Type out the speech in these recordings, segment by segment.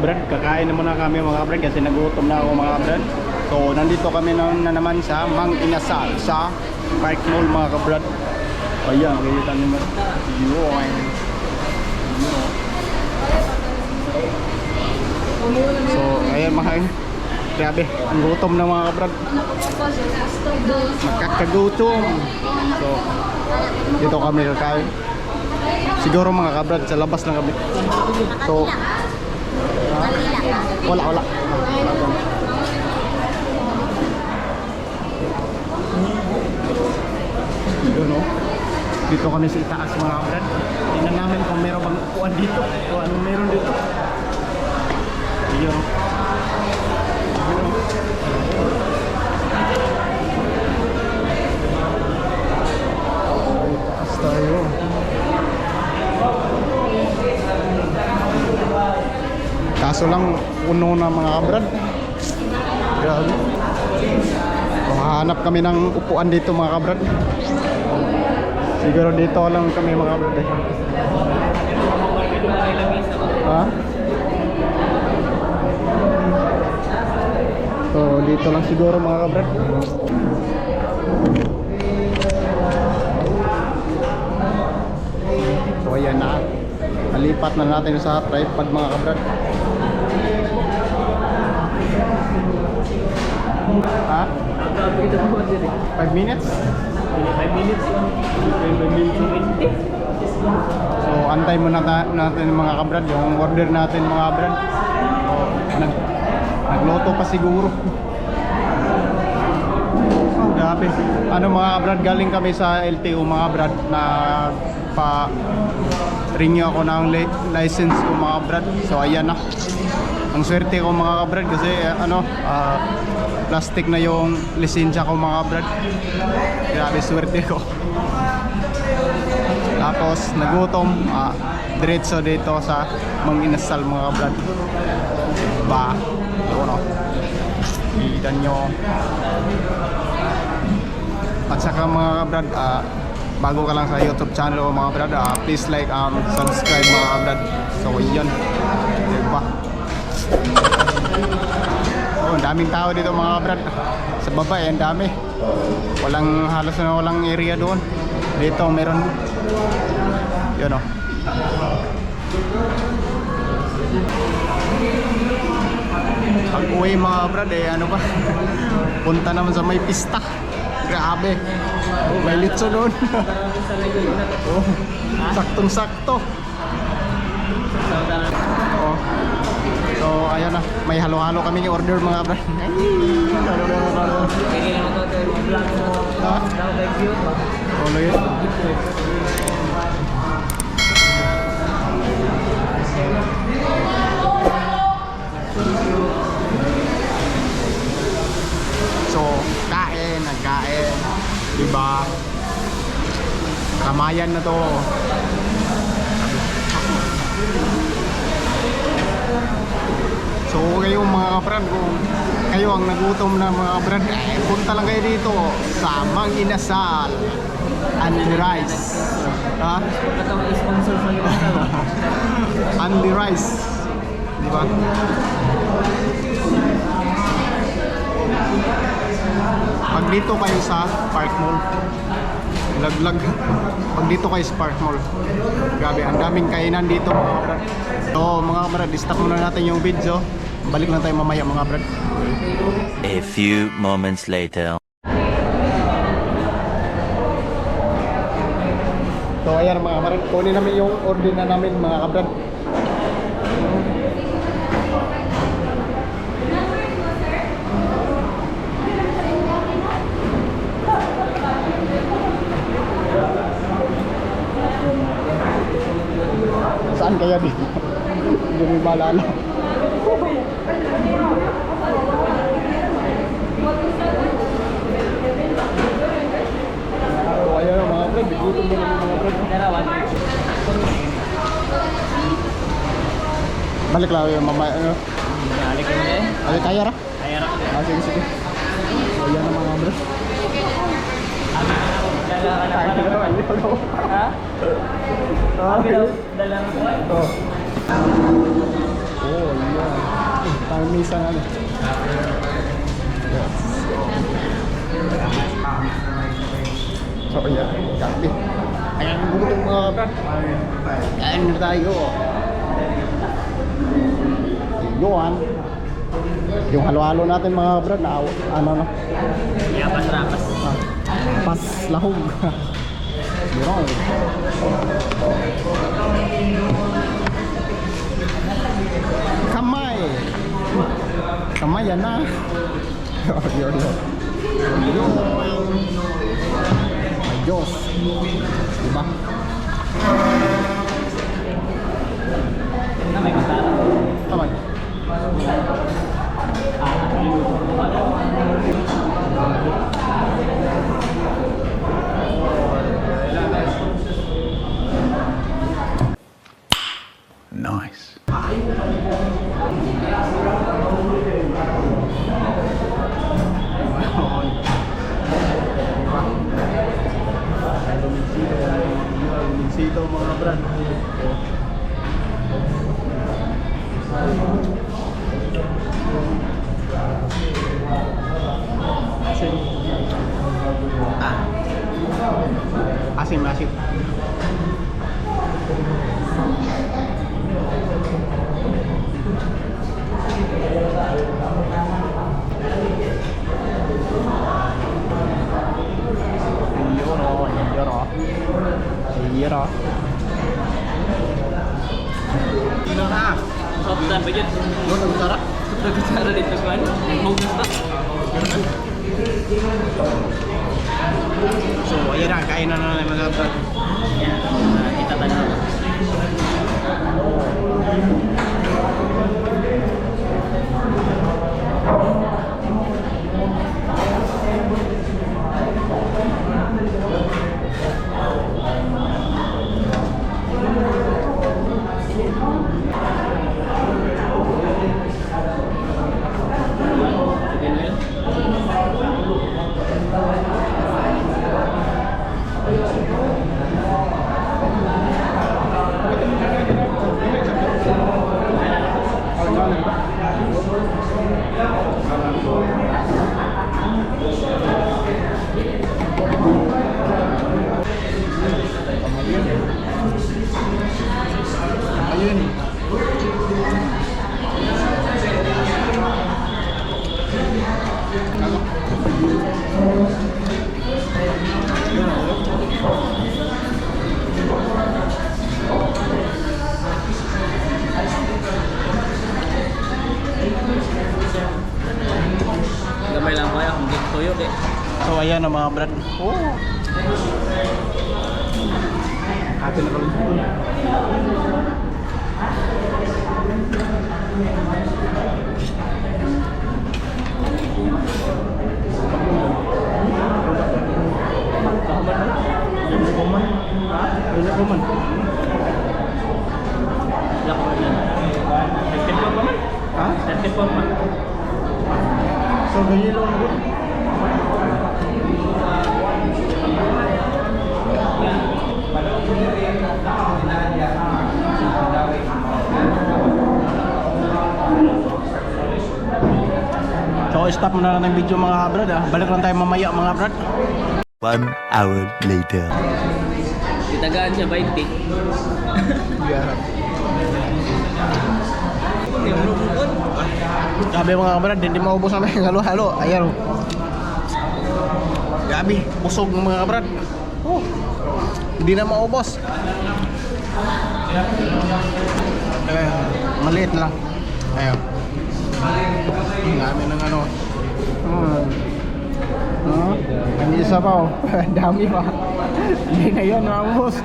brad, kakain na muna kami mga brad kasi nagutom na ako mga brad. So nandito kami na naman sa Mang Inasal sa Park Mall mga kabrad. Ayan, kita naman yun. So ayan mga grabe, ang gutom na mga kabrad. Magkakagutom. So dito kami kakain. Siguro mga kabrad sa labas lang kami. So wala. Yun o. Dito kami sa itaas mga kabrad. Tingnan namin kung meron bang upuan dito. O anong meron dito. Yun. Itaas tayo. Kaso lang puno na mga kabrad. Grabe. Hanap kami ng upuan dito mga kabrad. Siguro dito lang kami mga kabrad. Ha? So dito lang siguro mga kabrad. So ayan na. Nalipat na natin sa tripod mga kabrad. Ha? 5 minutes? 5 minutes? 5 minutes. So antay muna natin mga kabrad yung order natin mga kabrad. So nagloto pa siguro. Oh grabe. Ano mga kabrad, galing kami sa LTO mga kabrad na pa renew ako ng license ko mga kabrad. So ayan na. Ang swerte ko mga kabrad kasi plastic na yung lisensya ko mga kabrad. Grabe swerte ko. Tapos nagutom, diretso dito sa Mang Inasal mga kabrad. Ba, ano, kita nyo. At saka mga kabrad, bago ka lang sa YouTube channel mga kabrad, please like and subscribe mga kabrad. So yun, diba? Oh, ang daming tao dito mga kabrad. Sa baba ang dami. Halos na walang area doon. Dito meron. Yun o. Pag uwi mga kabrad ano ba? Punta naman sa may pista. Grabe. Oh, may litso doon. Oh, saktong sakto. Oh. So ayun na, may halo-halo kami yung order mga brad. So nagkain, diba? Kamayan na to. So kayo mga kabrad, kung kayo ang nagutom na mga kabrad, punta lang kayo dito sa Mang Inasal Andy Rice. Ha? Andy Rice, di ba? Pag dito kayo sa Park Mall, laglag. Pag dito kayo sa Park Mall, grabe, ang daming kainan dito mga kabrad. So mga kabrad, stop muna natin yung video. Balik lang tayo mamaya mga brad. A few moments later. So ayan mga brad, kunin namin yung order na namin mga kabrad. Saan kaya dito? Hindi mo maalala. Ayan mga brad, bigutom mo naman mga brad. Balik lang yung mamaya. Balik lang eh. Ay, kaya ra? Kaya ra. Sige. Ayan na mga brad. Dala ka na. Ha? Dala ka na. Oh. Oh, iya. Tayo misa natin. Yes. So, yeah. Gabi. Ayan, gutom mga brad. Kain na tayo. Yuan. Yung halo-halo natin mga brad na ano no? Yapas-rapas. Pas lahog. Yun. Kamay. Kamay yan na. Yun. My Diyos. Diba? Na may kasara. Kamay. Nice. Sito mga brad. Asin. Asin, asin. Iya. Ino na. Sopan ba yun? Doon ang sarap. Nagkasara dito ko ano? Hugas na. So, ayan na, kain na naman mga brad. Yan. Itatanaw. Sige na yun. Ayun. Gamay lang kaya kung di tuyok eh. So, ayan ang mga brad. Oh. Atin na kami. Kuman. Lock mo yan. Nagtipon pa man? Ha? Nagtipon man. So, ganyan lang ako. So, stop muna lang ng video mga brad ah. Balik lang tayo mamaya mga brad. 1 hour later. Itagaan siya 20. Grabe mga brad, hindi maubos namin yung halo-halo. Ayan. Grabe, busog ng mga brad. Oh, hindi na maubos. Maliit lang. Ayan. Dami ng ano. Hindi isa pa oh. Dami pa. Hindi na yan, maubos.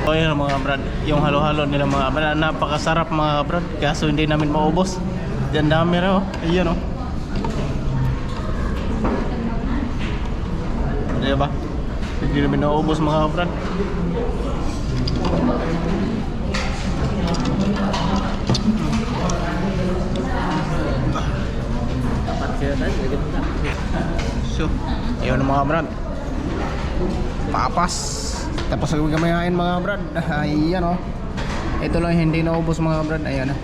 So yun mga brad, yung halo-halo nila mga brad, napakasarap mga brad, kaso hindi namin maubos. Diyan dami rin oh, ayun oh. Diba? Hindi namin naubos mga brad. Dapat sila tayo. So, yun mga brad. Papas. Tapos gamayain mga brad. Ayan oh. Ito lang hindi naubos mga brad. Ayan ah.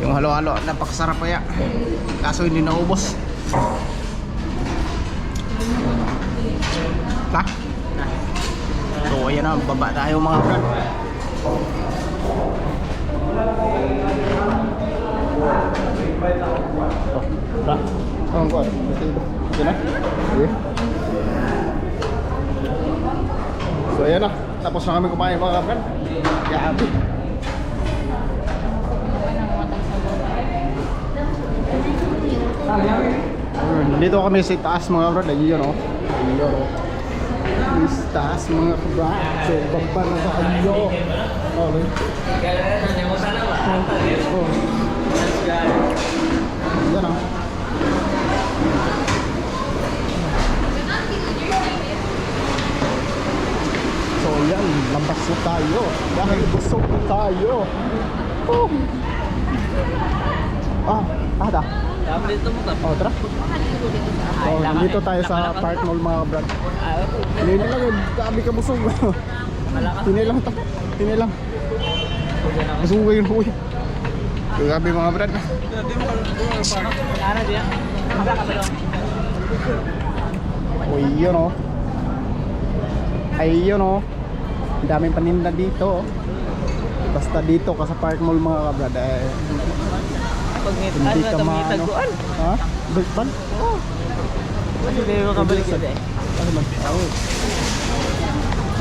Yung halo-halo, napakasarap kaya. Kaso hindi naubos. Ta? So ayan na, baba tayo mga brad. Ang kuat. Okay na? Okay. So ayan na, tapos na kami kumain mga brad. Grabe. Dito kami sa taas mga brad. Ayun o. Ayun o. Sa taas mga brad. So baba na sa kayo. Okay. Oh. Ayan o. So yan, labas na tayo. Dahil busog na tayo. Oh. Ada. Dapat dito mo Oh, tara. Oh, nandito tayo sa Park Mall mga brad. Hindi lang yun, gabi ka busog. Tinilang to. Tinilang. Busog yun, huy. Gabi mga brad. Ano dia? Oh, yun oh. Ay, yun oh. Ang daming paninda dito. Basta dito ka sa Park Mall mga brad. Hindi ka maano. Ha? Bigpan? Oo. Hindi mo kabalik yun eh. Ano man?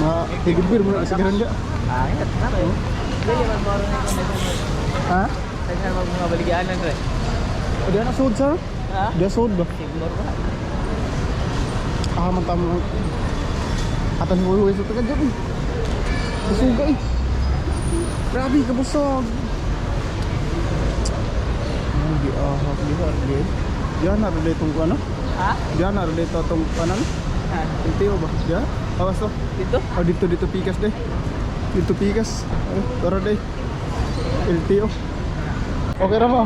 Mga tigibir mo na sa garanda. Ito na kayo. Hindi naman parang ito. Ha? Saan mo mga baligyanan ko eh? O diyan na sold sir? Ha? Diyan sold ba? Sigmor ba? Mantama. Atan huwi sa taga dyan. Basuga eh. Grabe ka busog. Hindi di. Diyan na rin itong ano? Ha? Diyan na rin itong kanan? LTO ba? Diyan? Awas to? Dito? Oh, dito pikas deh. Dito pikas. Ay, tara deh. LTO. Okay na mo.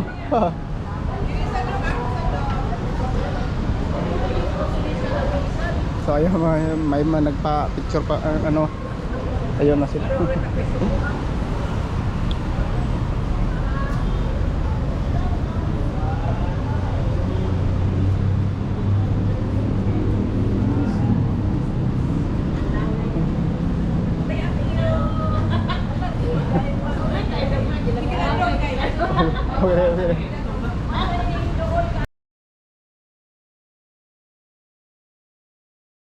So ayun, may nagpa-picture pa ano. Ayun na sila.